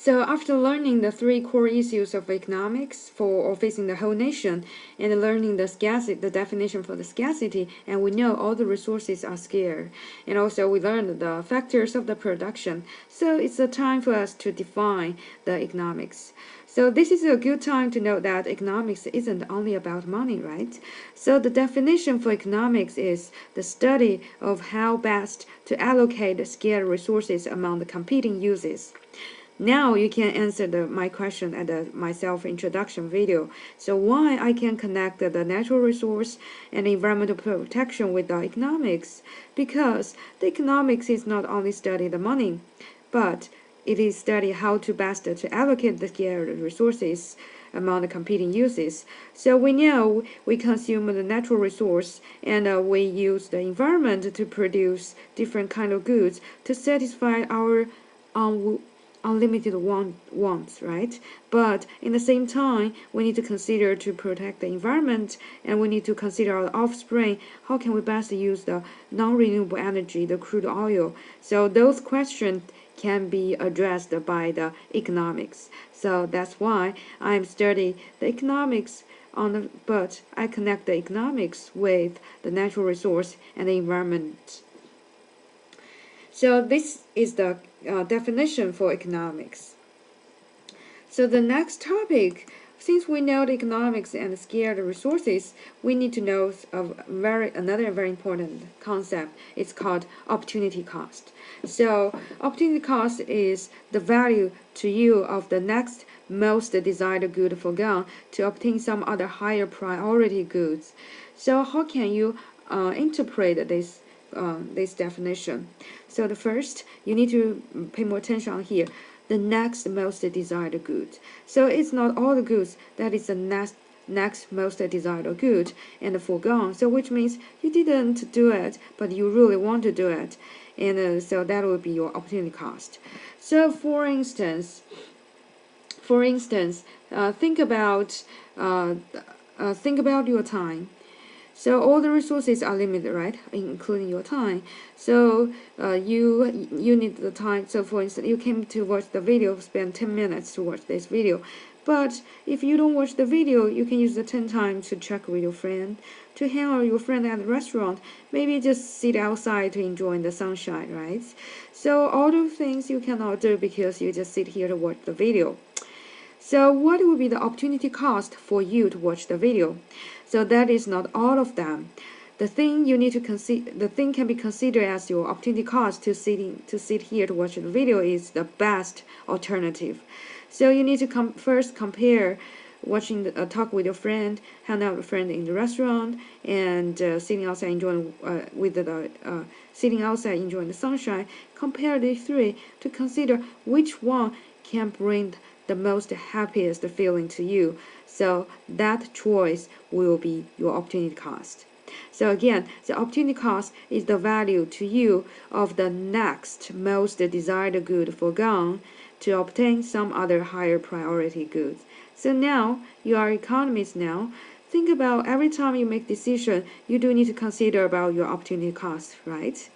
So after learning the three core issues of economics for facing the whole nation, and learning the definition for the scarcity, and we know all the resources are scarce, and also we learned the factors of the production. So it's a time for us to define the economics. So this is a good time to note that economics isn't only about money, right? So the definition for economics is the study of how best to allocate scarce resources among the competing uses. Now you can answer my question at my self-introduction video. So why I can connect the natural resource and environmental protection with the economics? Because the economics is not only study the money, but it is study how to best to allocate the scarce resources among the competing uses. So we know we consume the natural resource, and we use the environment to produce different kind of goods to satisfy our unlimited wants, right? But in the same time, we need to consider to protect the environment, and we need to consider our offspring. How can we best use the non-renewable energy, the crude oil? So those questions can be addressed by the economics. So that's why I'm studying the economics but I connect the economics with the natural resource and the environment. So this is the definition for economics. So the next topic, since we know the economics and scarce resources, we need to know another very important concept. It's called opportunity cost. So opportunity cost is the value to you of the next most desired good forgone to obtain some other higher priority goods. So how can you interpret this definition? So the first, you need to pay more attention on here. The next most desired good. So it's not all the goods that is the next most desired good and foregone. So which means you didn't do it, but you really want to do it, and so that would be your opportunity cost. So for instance, think about your time. So all the resources are limited, right? Including your time. So you need the time. So for instance, you came to watch the video, spend 10 minutes to watch this video. But if you don't watch the video, you can use the 10 time to check with your friend, to hang out with your friend at the restaurant, maybe just sit outside to enjoy the sunshine, right? So all those things you cannot do because you just sit here to watch the video. So what will be the opportunity cost for you to watch the video? So that is not all of them. The thing you need to consider, the thing can be considered as your opportunity cost to sit here to watch the video is the best alternative. So you need to first compare watching talk with your friend, hang out with a friend in the restaurant, and sitting outside enjoying sitting outside enjoying the sunshine. Compare these three to consider which one can bring the most happiest feeling to you. So that choice will be your opportunity cost. So again, the opportunity cost is the value to you of the next most desired good foregone to obtain some other higher priority goods. So now you are economists now. Think about every time you make decision, you do need to consider about your opportunity cost, right?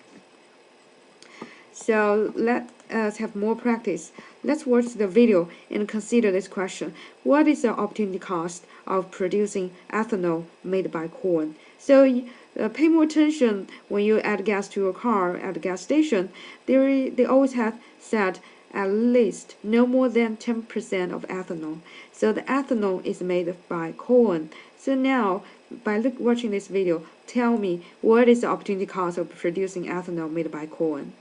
So let us have more practice. Let's watch the video and consider this question. What is the opportunity cost of producing ethanol made by corn? So pay more attention when you add gas to your car at the gas station. They always have said at least no more than 10% of ethanol. So the ethanol is made by corn. So now, by watching this video, tell me what is the opportunity cost of producing ethanol made by corn?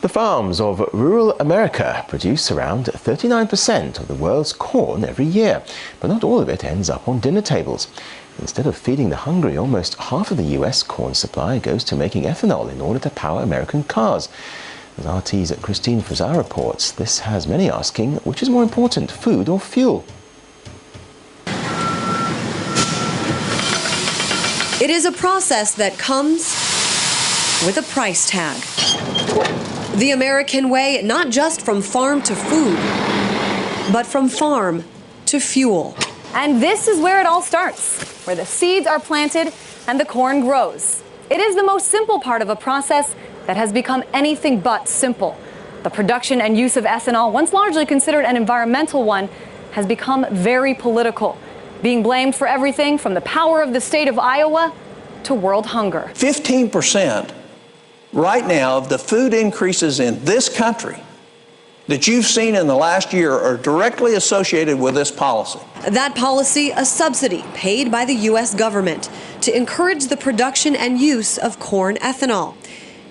The farms of rural America produce around 39% of the world's corn every year, but not all of it ends up on dinner tables. Instead of feeding the hungry, almost half of the US corn supply goes to making ethanol in order to power American cars. As RT's Christine Frazar reports, this has many asking, which is more important, food or fuel? It is a process that comes with a price tag. The American way, not just from farm to food, but from farm to fuel. And this is where it all starts, where the seeds are planted and the corn grows. It is the most simple part of a process that has become anything but simple. The production and use of ethanol, once largely considered an environmental one, has become very political, being blamed for everything from the power of the state of Iowa to world hunger. 15% right now of the food increases in this country that you've seen in the last year are directly associated with this policy. That policy, a subsidy paid by the U.S. government to encourage the production and use of corn ethanol.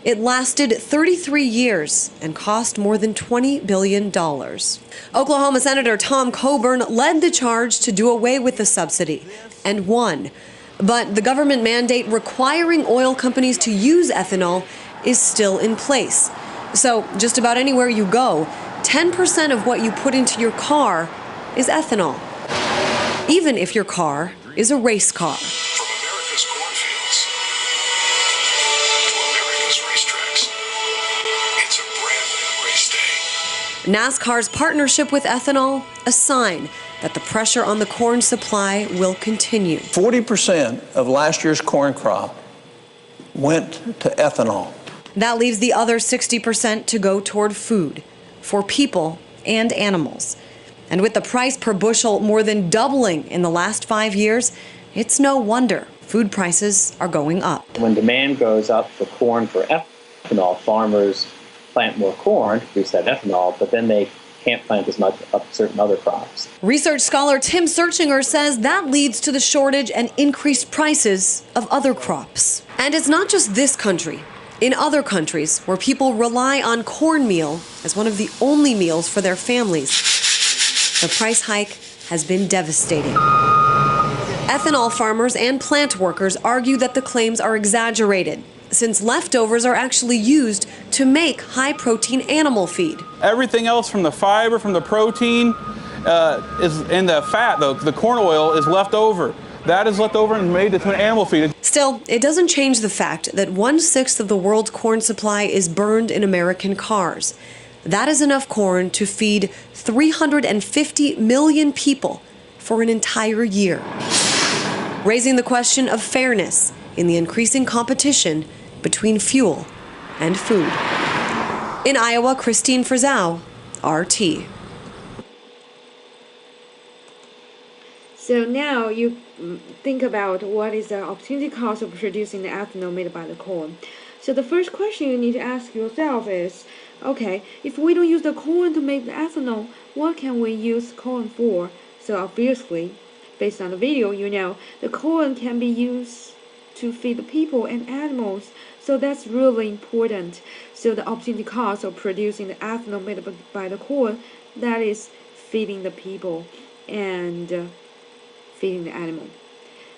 It lasted 33 years and cost more than $20 billion. Oklahoma Senator Tom Coburn led the charge to do away with the subsidy and won. But the government mandate requiring oil companies to use ethanol is still in place. So just about anywhere you go, 10% of what you put into your car is ethanol, even if your car is a race car. From America's cornfields to America's racetracks, it's a brand new race day. NASCAR's partnership with ethanol, a sign that the pressure on the corn supply will continue. 40% of last year's corn crop went to ethanol. That leaves the other 60% to go toward food for people and animals. And with the price per bushel more than doubling in the last 5 years, it's no wonder food prices are going up. When demand goes up for corn for ethanol, farmers plant more corn to produce that ethanol, but then they can't plant as much of certain other crops. Research scholar Tim Searchinger says that leads to the shortage and increased prices of other crops. And it's not just this country. In other countries where people rely on cornmeal as one of the only meals for their families, the price hike has been devastating. Ethanol farmers and plant workers argue that the claims are exaggerated, since leftovers are actually used to make high-protein animal feed. Everything else from the fiber, from the protein, is in the fat, though. The corn oil is left over. That is left over and made into an animal feed. Still, it doesn't change the fact that 1/6 of the world's corn supply is burned in American cars. That is enough corn to feed 350 million people for an entire year, raising the question of fairness in the increasing competition between fuel and food. In Iowa, Christine Frizzau, RT. So now you think about what is the opportunity cost of producing the ethanol made by the corn. So the first question you need to ask yourself is, okay, if we don't use the corn to make the ethanol, what can we use corn for? So obviously, based on the video, you know the corn can be used to feed the people and animals. So that's really important. So the opportunity cost of producing the ethanol made by the corn, that is feeding the people and feeding the animal.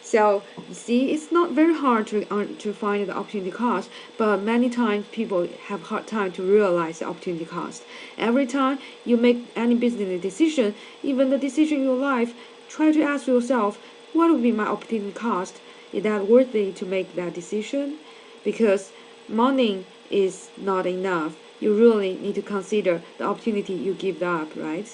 So you see, it's not very hard to find the opportunity cost, but many times people have hard time to realize the opportunity cost. Every time you make any business decision, even the decision in your life, try to ask yourself, what would be my opportunity cost? Is that worthy to make that decision? Because money is not enough. You really need to consider the opportunity you give up, right?